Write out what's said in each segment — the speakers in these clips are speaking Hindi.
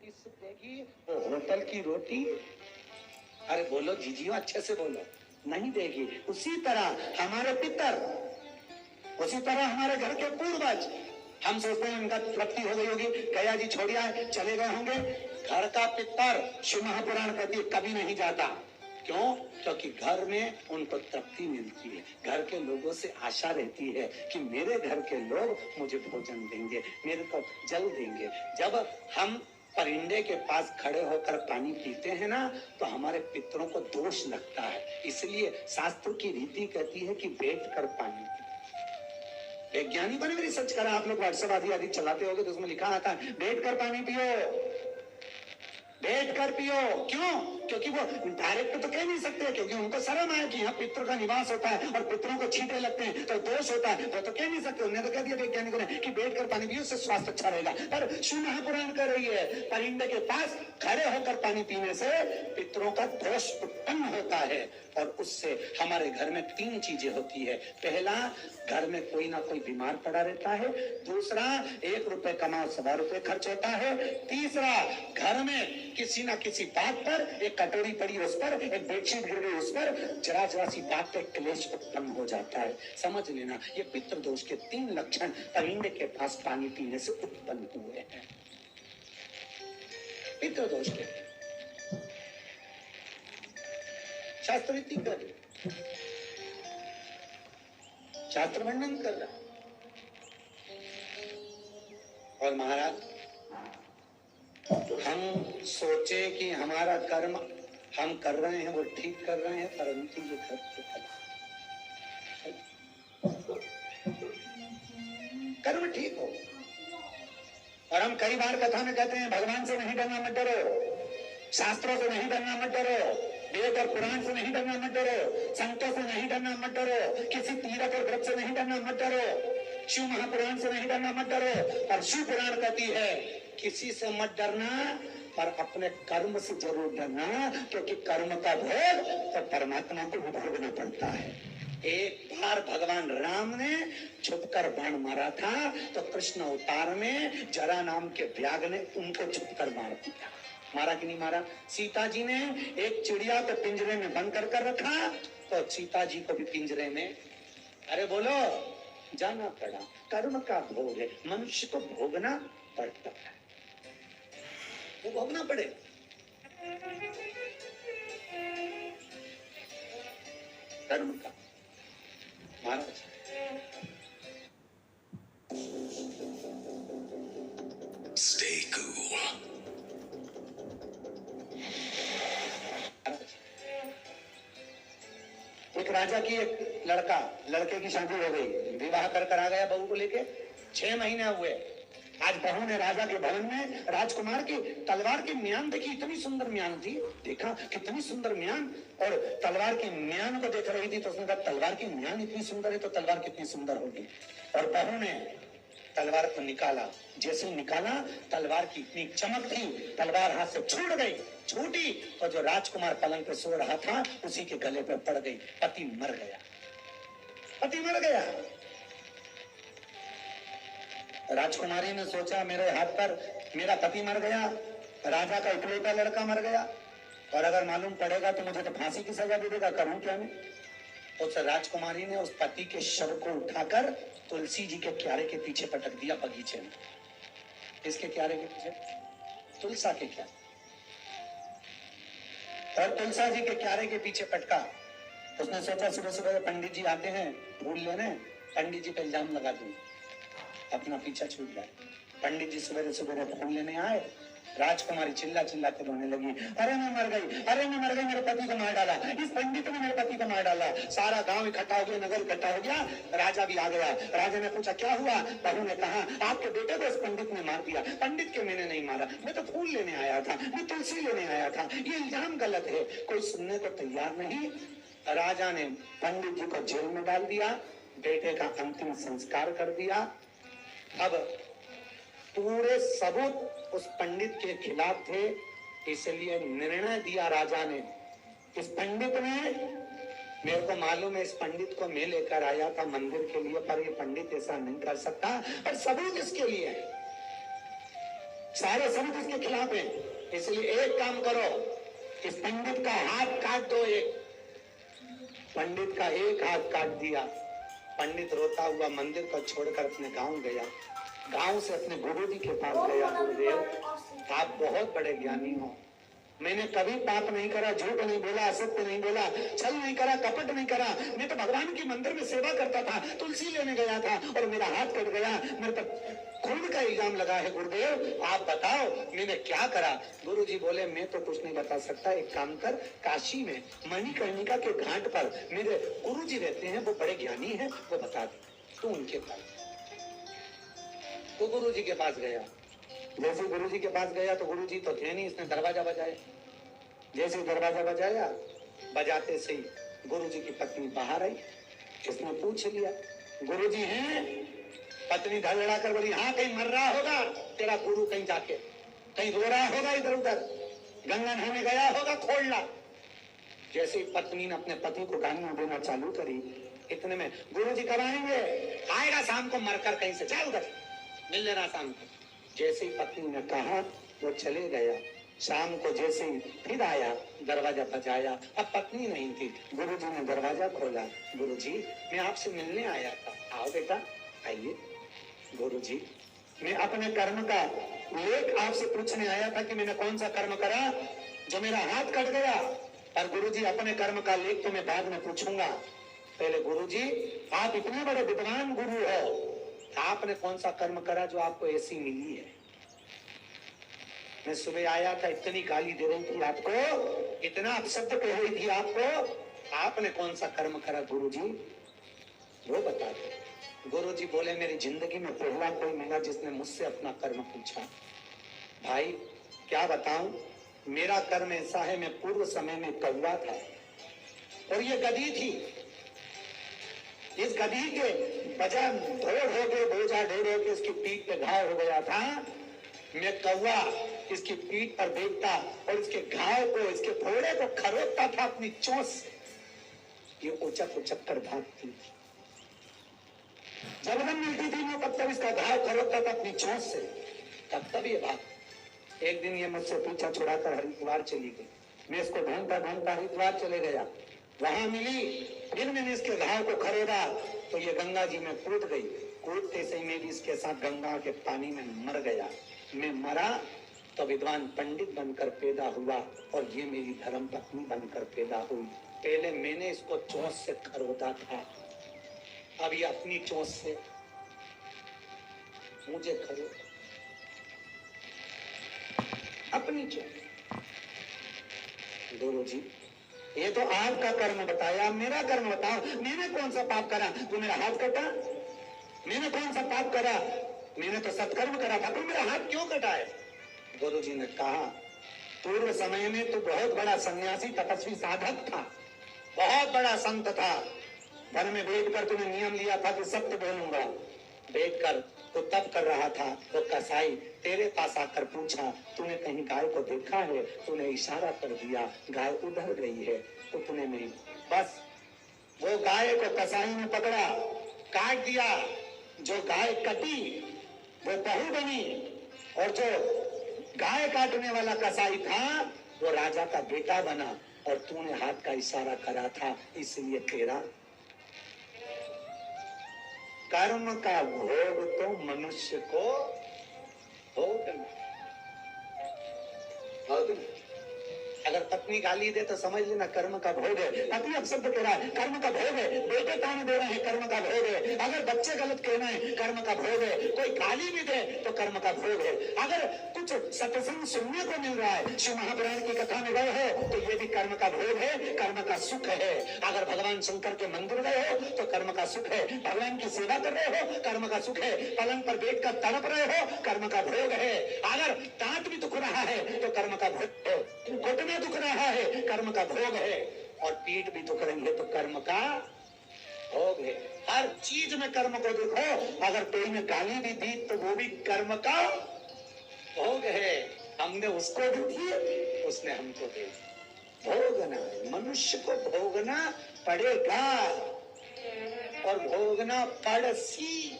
रोटी देगी वो होटल की रोटी। अरे बोलो जीजियो, अच्छे से बोलो। नहीं देगी। उसी तरह हमारे पितर, उसी तरह हमारे घर के पूर्वज, हम सोचते हैं उनका तृप्ति हो गई होगी, गया जी छोड़िया चले गए होंगे। घर का पितर शिव महापुराण कहती है कभी नहीं जाता। क्यों? क्योंकि घर में उनको तृप्ति मिलती है, घर के लोगों से आशा रहती है कि मेरे घर के लोग मुझे भोजन देंगे, मेरे को जल देंगे। जब हम परिंदे के पास खड़े होकर पानी पीते हैं ना, तो हमारे पितरों को दोष लगता है। इसलिए शास्त्र की रीति कहती है कि बैठकर पानी पियो। वैज्ञानिकों ने भी रिसर्च करा, आप लोग व्हाट्सएप आदि चलाते होगे तो उसमें लिखा आता है बैठकर पानी पियो, बैठ कर पियो। क्यों? क्योंकि वो डायरेक्ट तो कह नहीं सकते, क्योंकि उनको शर्म आए कि यहाँ पितरों का निवास होता है और पितरों को छींटे लगते हैं तो दोष होता है, तो कह नहीं सकते। उन्होंने तो कह दिया वैज्ञानिकों ने कि बैठ कर पानी पियो, उससे स्वास्थ्य अच्छा रहेगा। पर शिव महापुराण कर रही है परिंदे के पास खड़े होकर पानी पीने से पितरों का दोष उत्पन्न होता है और उससे हमारे घर में 3 चीजें होती है। पहला, घर में कोई ना कोई बीमार पड़ा रहता है। दूसरा, 1 रुपए कमाओ 100 रुपए खर्च होता है। तीसरा, घर में किसी ना किसी बात पर, एक कटोरी पड़ी उस पर, एक बेडशीट गिर गई उस पर, जरा सी बात पे क्लेश उत्पन्न हो जाता है। समझ लेना, ये पितृदोष के 3 लक्षण परिंदे के पास पानी पीने से उत्पन्न हुए हैं। पितृदोष के शास्त्र रीति कर, शास्त्र वर्णन कर रहा। और महाराज, हम सोचे कि हमारा कर्म हम कर रहे हैं वो ठीक कर रहे हैं, परंतु ये कर्म ठीक हो। और हम कई बार कथा में कहते हैं भगवान से नहीं डरना, मत डरो, शास्त्रों से नहीं डरना, मत डरो, वेद और पुराण से नहीं डरना, मत डरो, संतों से नहीं डरना, मत डरो, किसी तीर्थ और व्रत से नहीं डरना, मत डरो, शिव महापुराण से नहीं डरना, मत डरो। और शिव पुराण कहती है किसी से मत डरना, पर अपने कर्म से जरूर डरना, क्योंकि कर्म का भोग तो परमात्मा को भोगना पड़ता है। एक बार भगवान राम ने छुपकर बाण मारा था, तो कृष्ण अवतार में जरा नाम के व्याघ्र ने उनको छुपकर मार दिया। मारा कि नहीं मारा? सीता जी ने एक चिड़िया को पिंजरे में बंद कर रखा, तो सीता जी को भी पिंजरे में, अरे बोलो, जाना पड़ा। कर्म का भोग है, मनुष्य को भोगना पड़ता है, वो भोगना पड़े। कर्म का। महाराज, Stay cool. एक राजा की एक लड़के की शादी हो गई, विवाह कर आ गया बहू को लेके। 6 महीने हुए, आज बहू ने राजा के भवन में राजकुमार की तलवार की म्यान देखी। इतनी सुंदर म्यान थी, देखा कितनी सुंदर म्यान, और तलवार की म्यान को देख रही थी तो उसने कहा तलवार की म्यान इतनी सुंदर है तो तलवार कितनी सुंदर होगी। और बहू ने तलवार को निकाला, जैसे निकाला तलवार की इतनी चमक थी, तलवार हाथ से छूट गई। छूटी तो जो राजकुमार पलंग पे सो रहा था उसी के गले पे पड़ गई। पति मर गया, पति मर गया। राजकुमारी ने सोचा मेरे हाथ पर मेरा पति मर गया, राजा का इकलौता लड़का मर गया, और अगर मालूम पड़ेगा तो मुझे तो फांसी की सजा दे देगा, करूं क्या मैं? उस राजकुमारी ने उस पति के शव को उठाकर तुलसी जी के क्यारे के पीछे पटक दिया बगीचे में। इसके क्यारे के पीछे? तुलसा के क्यारे। और तुलसा जी के क्यारे के पीछे पटका। उसने सोचा सुबह सुबह पंडित जी आते हैं फूल लेने, पंडित जी पे इल्जाम लगा दूं, अपना पीछा छूट जाए। पंडित जी सवेरे सवेरे फूल लेने आए, राजकुमारी चिल्ला चिल्ला के रोने लगी, अरे मैं मर गई, अरे मैं मर गई, मेरे पति को मार डाला, इस पंडित ने मेरे पति को मार डाला। सारा गांव इकट्ठा हो गया, नगर इकट्ठा हो गया, राजा भी आ गया। राजा ने पूछा क्या हुआ? बहू ने कहा आपके बेटे को इस पंडित ने मार दिया। पंडित के मैंने नहीं मारा, मैं तो फूल लेने आया था, मैं तुलसी लेने आया था, ये इल्जाम गलत है। कोई सुनने को तैयार नहीं। राजा ने पंडित जी को जेल में डाल दिया, बेटे का अंतिम संस्कार कर दिया। अब पूरे सबूत उस पंडित के खिलाफ थे, इसलिए निर्णय दिया राजा ने, इस पंडित ने, मेरे को मालूम है इस पंडित को मैं लेकर आया था मंदिर के लिए, पर ये पंडित ऐसा नहीं कर सकता, और सबूत इसके लिए सारे संत इसके खिलाफ हैं। इसलिए एक काम करो, इस पंडित का हाथ काट दो। एक पंडित का एक हाथ काट दिया। पंडित रोता हुआ मंदिर को छोड़कर अपने गांव गया। गांव से अपने गुरु जी के पास गया। गुरुदेव, आप बहुत बड़े ज्ञानी हो, मैंने कभी पाप नहीं करा, झूठ नहीं बोला, असत्य नहीं बोला, छल नहीं करा, कपट नहीं करा। मैं तो भगवान की मंदिर में सेवा करता था, तुलसी लेने गया था और मेरा हाथ कट गया। मेरे पर खून का इल्जाम लगा है। गुरुदेव, आप बताओ मैंने क्या करा? गुरु जी बोले, मैं तो कुछ नहीं बता सकता। एक काम कर, काशी में मणिकर्णिका के घाट पर मेरे गुरु जी रहते हैं, वो बड़े ज्ञानी हैं, वो बता दे। तू उनके पास। वो गुरु जी के पास गया। जैसे गुरु जी के पास गया तो गुरु जी तो थे नहीं, इसने दरवाजा बजाया। जैसे दरवाजा बजाया, बजाते से ही गुरु जी की पत्नी बाहर आई। इसने पूछ लिया, गुरु जी हैं? पत्नी धड़धड़ा कर बोली, हाँ, कहीं मर रहा होगा तेरा गुरु, कहीं जाके कहीं रो रहा होगा, इधर उधर गंगा नहाने गया होगा, खोल ला। जैसे ही पत्नी ने अपने पति को गालियां देना चालू करी, इतने में गुरु जी कब आएंगे? आएगा शाम को मरकर कहीं से, जा उधर मिल लेना शाम को। जैसे ही पत्नी ने कहा वो चले गया। शाम को जैसे ही फिर आया, दरवाजा बजाया। अब पत्नी नहीं थी। गुरुजी ने दरवाजा खोला। गुरुजी, मैं आपसे मिलने आया था। आओ बेटा, आइए। गुरुजी, मैं अपने कर्म का लेख आपसे पूछने आया था कि मैंने कौन सा कर्म करा जो मेरा हाथ कट गया। और गुरुजी, अपने कर्म का लेख तो मैं बाद में पूछूंगा। पहले गुरुजी, आप इतने बड़े विद्वान गुरु हो, आपने कौन सा कर्म करा जो आपको ऐसी मिली है? मैं सुबह आया था, इतनी गाली दे रही थी आपको, इतना अपशब्द कह रही थी आपको, आपने कौन सा कर्म करा गुरुजी? वो बता दो। गुरुजी बोले, मेरी जिंदगी में पहला कोई मिला जिसने मुझसे अपना कर्म पूछा। भाई क्या बताऊं, मेरा कर्म ऐसा है, मैं पूर्व समय में कौवा था और ये गधी थी। इस गधी के वजह ढोर हो गए, बोझा ढोर हो के इसकी पीठ पे घाव हो गया था। मैं कौवा इसकी पीठ पर देखता और इसके घाव को, इसके फोड़े को खरोचता था अपनी चोंच से। ये उचक उचक कर भागती। जब हम मिलती थी मैं तब तब इसका घाव खरोचता था अपनी चोंच से, तब ये भाग। एक दिन ये मुझसे पीछा छुड़ाकर हरिद्वार चली गई। मैं इसको ढूंढता ढूंढता हरिद्वार चले गया, वहां मिली। फिर मैंने इसके घाव को खरोदा तो ये गंगा जी में कूद गई। कूदते से मैं भी इसके साथ गंगा के पानी में मर गया। मैं मरा तो विद्वान पंडित बनकर पैदा हुआ और ये मेरी धर्म पत्नी बनकर पैदा हुई। पहले मैंने इसको चोंच से खरोदा था, अब ये अपनी चोंच से मुझे खरोद, अपनी चोंच। गुरु जी, ये तो आपका कर्म बताया, मेरा कर्म बताओ। मैंने कौन सा पाप करा? तू मेरा हाथ कटा? मैंने कौन सा पाप करा? मैंने तो सत्कर्म करा था, तो मेरा हाथ क्यों कटा है? गुरु जी ने कहा, पूर्व समय में तो बहुत बड़ा सन्यासी, तपस्वी, साधक था, बहुत बड़ा संत था। घर में बैठकर तूने नियम लिया था कि सत्य बोलूंगा। बैठकर तो तब कर रहा था, तो कसाई तेरे पास आकर पूछा, तूने कहीं गाय को देखा है? तूने इशारा कर दिया, गाय उधर गई है। तो तूने नहीं, बस वो गाय को कसाई ने पकड़ा, काट दिया। जो गाय कटी वो बहू बनी और जो गाय काटने वाला कसाई था वो राजा का बेटा बना। और तूने हाथ का इशारा करा था, इसलिए तेरा कर्म का भोग तो मनुष्य को भोगना। अगर पत्नी गाली दे तो समझ लेना कर्म का भोग है। पति अपशब्द कह रहा है, कर्म का भोग है। बेटे ताने दे रहे हैं, कर्म का भोग है। अगर बच्चे गलत कहना है, कर्म का भोग है। कोई गाली भी दे तो कर्म का भोग है। अगर कुछ सत्संग सुनने को मिल रहा है, शिव महापुराण की कथा में गए हो तो ये भी कर्म का भोग है, कर्म का सुख है। अगर भगवान शंकर के मंदिर गए हो तो कर्म का सुख है। भगवान की सेवा कर रहे हो, कर्म का सुख है। पलंग पर बैठकर तड़प रहे हो, कर्म का भोग है। अगर दांत भी दुख रहा है तो कर्म का भोग है। घुटने दुख रहा है, कर्म का भोग है। और पीठ भी दुख रही है तो कर्म का भोग है। हर चीज में कर्म को देखो। अगर कोई ने गाली भी दी तो वो भी कर्म का भोग है। हमने उसको भी दी, उसने हमको दी। भोगना है, मनुष्य को भोगना पड़ेगा और भोगना पड़सी।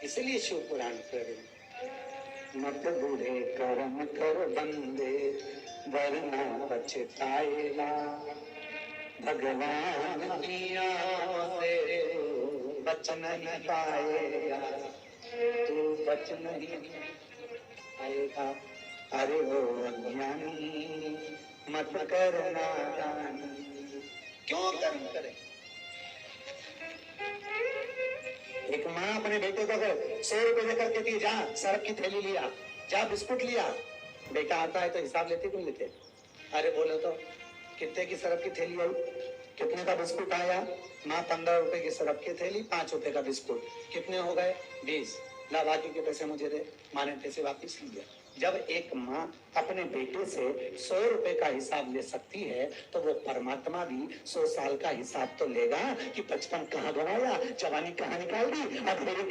इसलिए शिव पुराण कर मत बूढ़े कर्म कर बंदे वरना पछताएगा भगवान की आँखों से बच नहीं पाएगा तू बच नहीं पाएगा अरे वो अज्ञानी मत करना दानी क्यों कर्म करे। एक माँ अपने बेटे को अगर 100 रुपए लेकर के दी जा सरफ की थैली लिया जा बिस्कुट लिया बेटा आता है तो हिसाब लेते क्यों लेते। अरे बोलो तो कितने की सरफ की थैली आई कितने का बिस्कुट आया माँ 15 रुपए की सरफ की थैली 5 रुपए का बिस्कुट कितने हो गए 20 ला बाकी के पैसे मुझे दे माँ ने पैसे वापिस लिया। जब एक माँ अपने बेटे से 100 रुपए का हिसाब ले सकती है तो वो परमात्मा भी 100 साल का हिसाब तो लेगा कि बचपन कहाँ गवाया जवानी कहाँ निकाल दी अब मेरे